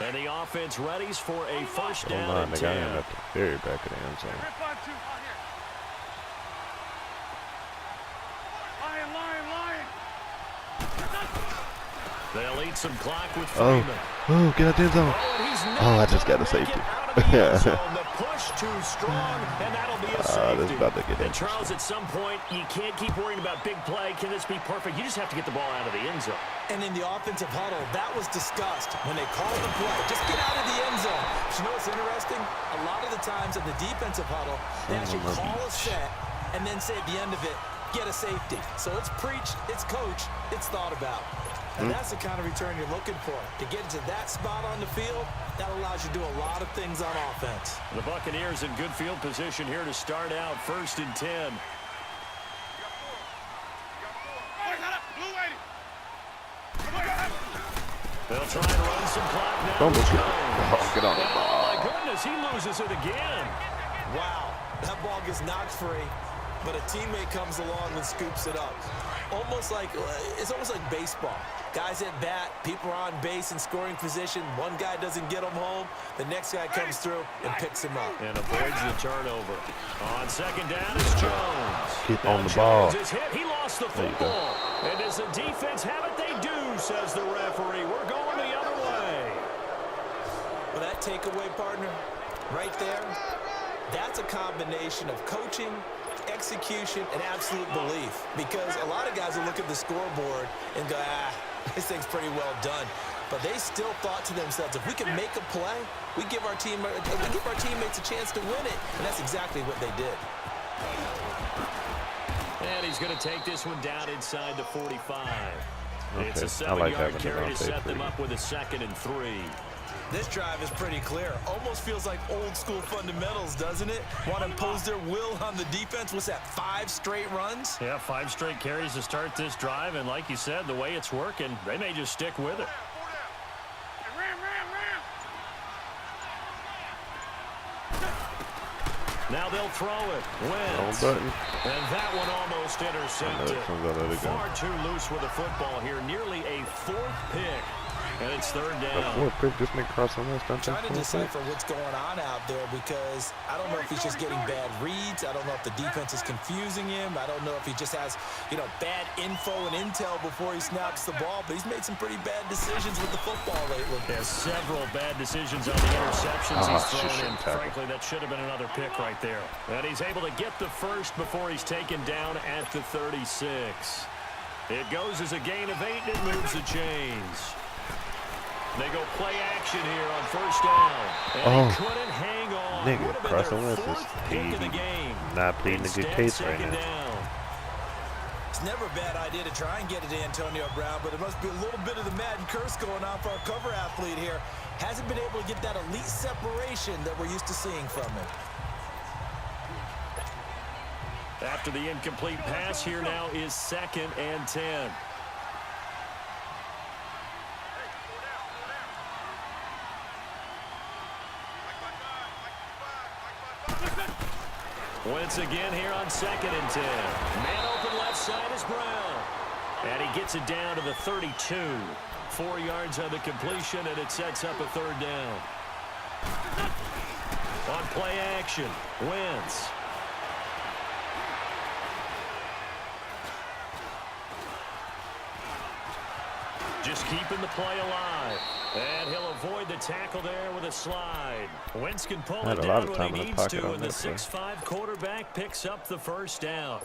And the offense readies for a first down. Oh, my guy ended at the very back of the end zone. They'll eat some clock with Freeman. Oh, get out the end zone. Oh, I just got a safety. The push too strong, and that'll be a safety. This is about to get and Charles, at some point, you can't keep worrying about big play. Can this be perfect? You just have to get the ball out of the end zone. And in the offensive huddle, that was discussed when they called the play. Just get out of the end zone. But you know what's interesting? A lot of the times in the defensive huddle, they actually call a set and then say at the end of it, get a safety. So it's preached, it's coached, it's thought about. And that's the kind of return you're looking for. To get into that spot on the field, that allows you to do a lot of things on offense. The Buccaneers in good field position here to start out 1st and 10. They'll try and run some clock now. Get on the ball. Oh, my goodness, he loses it again. Wow, that ball gets knocked free, but a teammate comes along and scoops it up. It's almost like baseball. Guys at bat, people are on base in scoring position. One guy doesn't get him home. The next guy comes through and picks him up. And avoids the turnover. On 2nd down is Jones. Get on the ball. Jones is hit. He lost the football. And does the defense have it? They do, says the referee. We're going the other way. Well, that takeaway, partner, right there, that's a combination of coaching, execution, and absolute belief. Because a lot of guys will look at the scoreboard and go, this thing's pretty well done. But they still thought to themselves, if we can make a play, we give our teammates a chance to win it. And that's exactly what they did. And he's going to take this one down inside the 45. Okay. It's a 7-yard carry to set them up with a 2nd and 3. This drive is pretty clear. Almost feels like old school fundamentals, doesn't it? Want to impose their will on the defense. What's that, 5 straight runs? Yeah, 5 straight carries to start this drive. And like you said, the way it's working, they may just stick with it. Now they'll throw it. Wentz. And that one almost intercepted. Far too loose with the football here. Nearly a 4th pick. And it's 3rd down. Trying to decipher what's going on out there because I don't know if he's just getting bad reads. I don't know if the defense is confusing him. I don't know if he just has, bad info and intel before he snaps the ball. But he's made some pretty bad decisions with the football lately. Yeah, several bad decisions on the interceptions he's thrown in. Frankly, that should have been another pick right there. And he's able to get the first before he's taken down at the 36. It goes as a gain of 8, and it moves the chains. They go play action here on 1st down. And he couldn't hang on. Nigga, Carson Wentz is not pleading a good case right now. Down. It's never a bad idea to try and get it to Antonio Brown, but there must be a little bit of the Madden curse going on for our cover athlete here. Hasn't been able to get that elite separation that we're used to seeing from him. After the incomplete pass, here now is 2nd and 10. Wentz again here on 2nd and 10. Man open left side is Brown. And he gets it down to the 32. 4 yards on the completion, and it sets up a 3rd down. On play action, Wentz. Just keeping the play alive. And he'll avoid the tackle there with a slide. Wentz can pull it down when he needs to, and the 6'5" quarterback picks up the 1st down.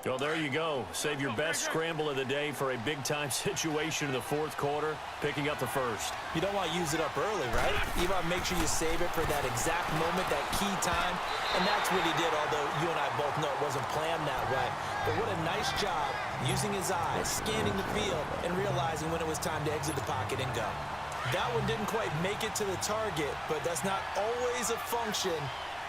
Well, there you go. Save your best scramble of the day for a big-time situation in the 4th quarter, picking up the 1st. You don't want to use it up early, right? You want to make sure you save it for that exact moment, that key time. And that's what he did, although you and I both know it wasn't planned that way. But what a nice job using his eyes, scanning the field, and realizing when it was time to exit the pocket and go. That one didn't quite make it to the target, but that's not always a function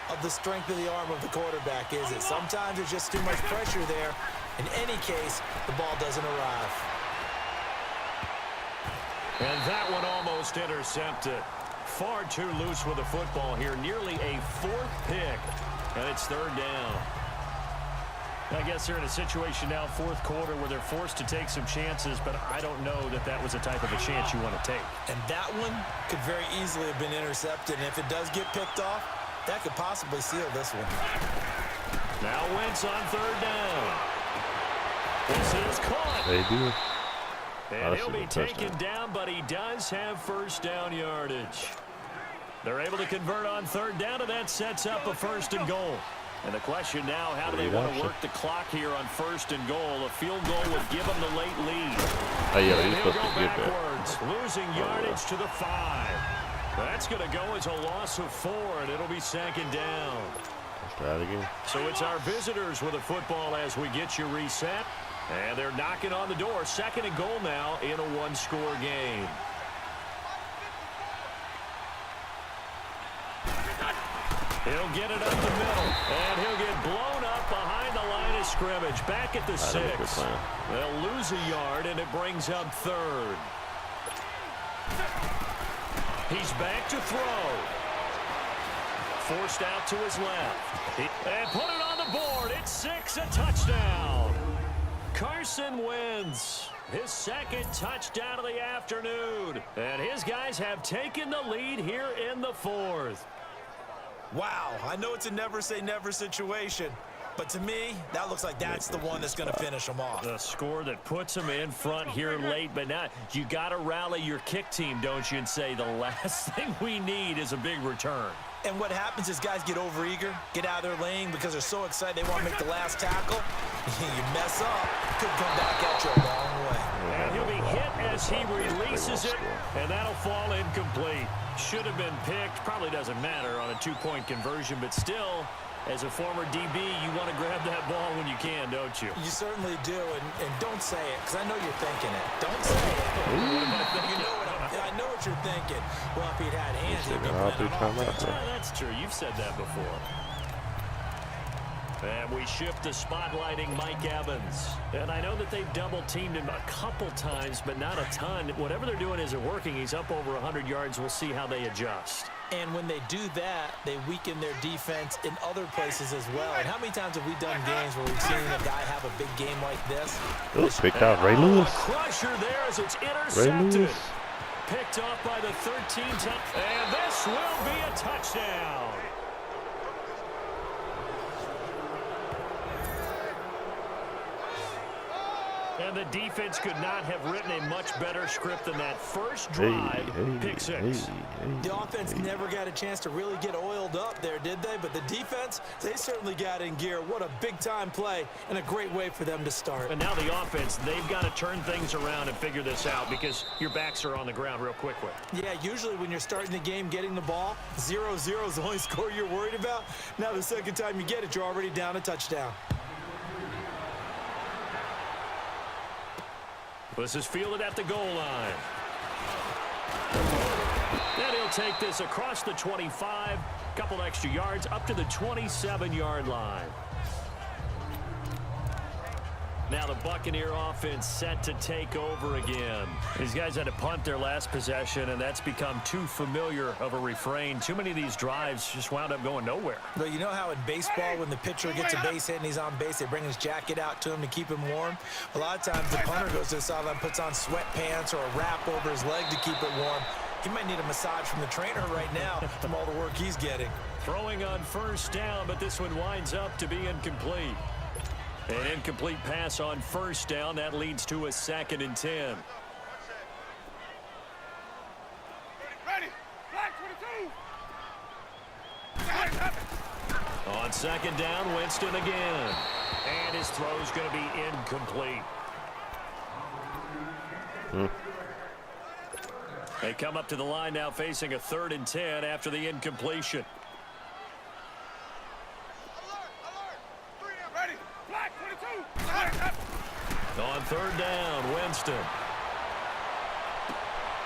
of the strength of the arm of the quarterback, is it? Sometimes there's just too much pressure there. In any case, the ball doesn't arrive. And that one almost intercepted. Far too loose with the football here. Nearly a 4th pick. And it's 3rd down. I guess they're in a situation now, fourth quarter, where they're forced to take some chances, but I don't know that that was the type of a chance you want to take. And that one could very easily have been intercepted, and if it does get picked off, that could possibly seal this one. Now Wentz on third down. This is caught. They do. And he'll be taken down, but he does have first down yardage. They're able to convert on third down, and that sets up a first and goal. And the question now, how do they want to work the clock here on first and goal? A field goal would give them the late lead. Oh, yeah, and he's he'll supposed go to get backwards, losing yardage to the 5. That's going to go as a loss of 4, and it'll be second down. Let's try it again. So it's our visitors with a football as we get you reset. And they're knocking on the door. Second and goal now in a one-score game. He'll get it up the middle, and he'll get blown up behind the line of scrimmage. Back at the 6. They'll lose a yard, and it brings up third. He's back to throw. Forced out to his left. And put it on the board. It's 6, a touchdown. Carson Wentz, his second touchdown of the afternoon. And his guys have taken the lead here in the 4th. Wow, I know it's a never-say-never situation, but to me, that looks like that's the one that's going to finish them off. The score that puts them in front here late, but now you got to rally your kick team, don't you, and say the last thing we need is a big return. And what happens is guys get overeager, get out of their lane because they're so excited they want to make the last tackle. You mess up, could come back at you a long way. And he'll be hit as he releases it, and that'll fall incomplete. Should have been picked. Probably doesn't matter on a two-point conversion, but still, as a former DB, you want to grab that ball when you can, don't you? You certainly do, and don't say it, because I know you're thinking it. Don't say it. I know what you're thinking. Well, if he'd had hands, he'd be playing on offense. That's true. You've said that before. And we shift to spotlighting Mike Evans. And I know that they've double-teamed him a couple times, but not a ton. Whatever they're doing isn't working. He's up over 100 yards. We'll see how they adjust. And when they do that, they weaken their defense in other places as well. And how many times have we done games where we've seen a guy have a big game like this? Picked out Ray Lewis. Crusher there as it's intercepted. Picked off by the 13th. And this will be a touchdown. And the defense could not have written a much better script than that first drive. Pick 6. The offense never got a chance to really get oiled up there, did they? But the defense, they certainly got in gear. What a big-time play and a great way for them to start. And now the offense, they've got to turn things around and figure this out because your backs are on the ground real quickly. Yeah, usually when you're starting the game getting the ball, 0-0 is the only score you're worried about. Now the second time you get it, you're already down a touchdown. This is fielded at the goal line. Then he'll take this across the 25, couple extra yards, up to the 27-yard line. Now the Buccaneer offense set to take over again. These guys had to punt their last possession, and that's become too familiar of a refrain. Too many of these drives just wound up going nowhere. But you know how in baseball, when the pitcher gets a base hit and he's on base, they bring his jacket out to him to keep him warm? A lot of times the punter goes to the sideline, puts on sweatpants or a wrap over his leg to keep it warm. He might need a massage from the trainer right now from all the work he's getting. Throwing on first down, but this one winds up to be incomplete. An incomplete pass on first down. That leads to a 2nd and 10. On second down, Winston again. And his throw's going to be incomplete. They come up to the line now facing a 3rd and 10 after the incompletion. On third down, Winston.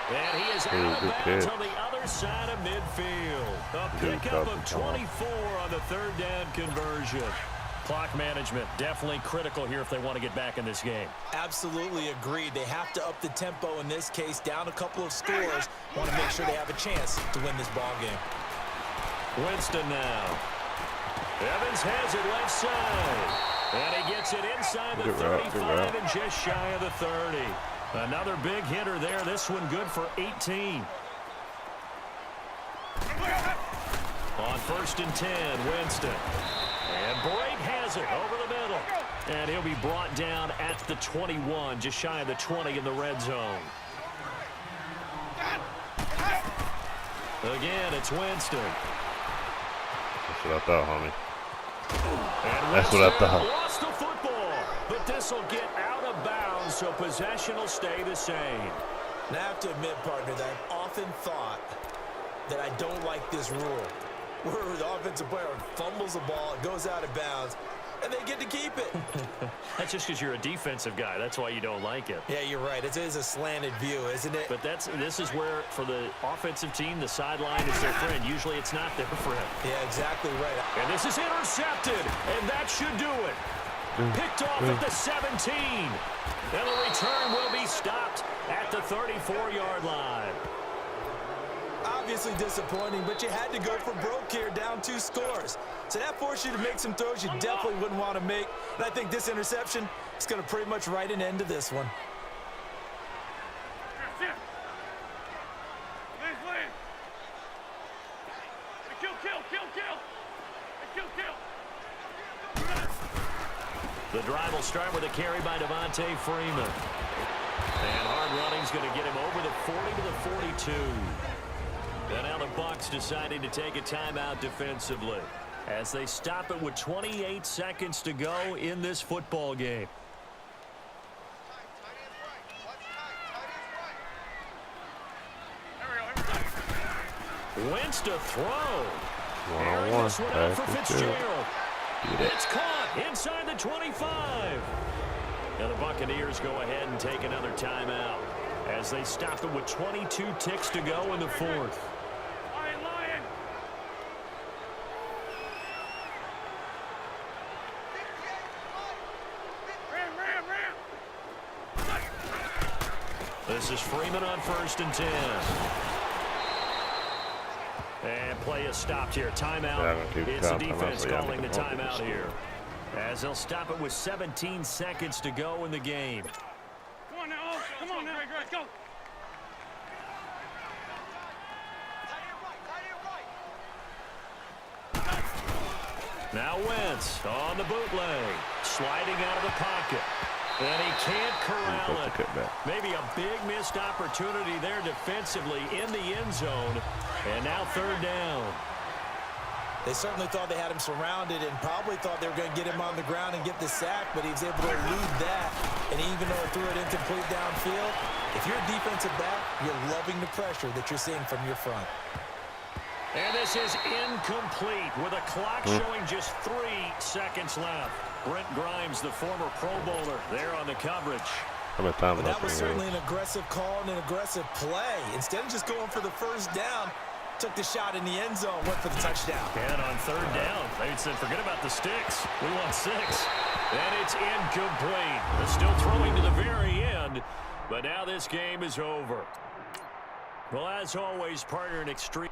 And he is out of bounds on the other side of midfield. A pickup of 24 on the 3rd down conversion. Clock management definitely critical here if they want to get back in this game. Absolutely agreed. They have to up the tempo in this case, down a couple of scores. Want to make sure they have a chance to win this ball game. Winston now. Evans has it left side. And he gets it inside the 35 and just shy of the 30. Another big hitter there. This one good for 18. On 1st and 10, Winston. And Brake has it over the middle. And he'll be brought down at the 21, just shy of the 20 in the red zone. Again, it's Winston. That's what I thought, homie. And that's what I thought. Lost the football, but this will get out of bounds, so possession will stay the same. Now, I have to admit, partner, that I've often thought that I don't like this rule, where the offensive player fumbles the ball, it goes out of bounds, and they get to keep it. That's just because you're a defensive guy. That's why you don't like it. Yeah, you're right. It is a slanted view, isn't it? But this is where, for the offensive team, the sideline is their friend. Usually it's not their friend. Yeah, exactly right. And this is intercepted, and that should do it. Picked off at the 17. And the return will be stopped at the 34-yard line. Obviously disappointing, but you had to go for broke here, down 2 scores. So that forced you to make some throws you definitely wouldn't want to make. And I think this interception is going to pretty much write an end to this one. The drive will start with a carry by Devontae Freeman. And hard running's going to get him over the 40 to the 42. And now the Bucs deciding to take a timeout defensively as they stop it with 28 seconds to go in this football game. Wentz to throw. One-on-one. This one out for Fitzgerald. It's caught inside the 25. Now the Buccaneers go ahead and take another timeout as they stop it with 22 ticks to go in the 4th. This is Freeman on 1st and 10. And play is stopped here. Timeout. It's the defense calling the timeout here. As they'll stop it with 17 seconds to go in the game. Come on now. Come on now. Let's go. Now Wentz on the bootleg. Sliding out of the pocket. And he can't corral it. Maybe a big missed opportunity there defensively in the end zone. And now 3rd down. They certainly thought they had him surrounded and probably thought they were going to get him on the ground and get the sack, but he was able to elude that. And even though he threw it incomplete downfield, if you're a defensive back, you're loving the pressure that you're seeing from your front. And this is incomplete with a clock showing just 3 seconds left. Brent Grimes, the former Pro Bowler, there on the coverage. But that was certainly an aggressive call and an aggressive play. Instead of just going for the 1st down, took the shot in the end zone, went for the touchdown. And on 3rd down, they said, forget about the sticks. We want 6. And it's incomplete. They're still throwing to the very end, but now this game is over. Well, as always, partner, an extreme...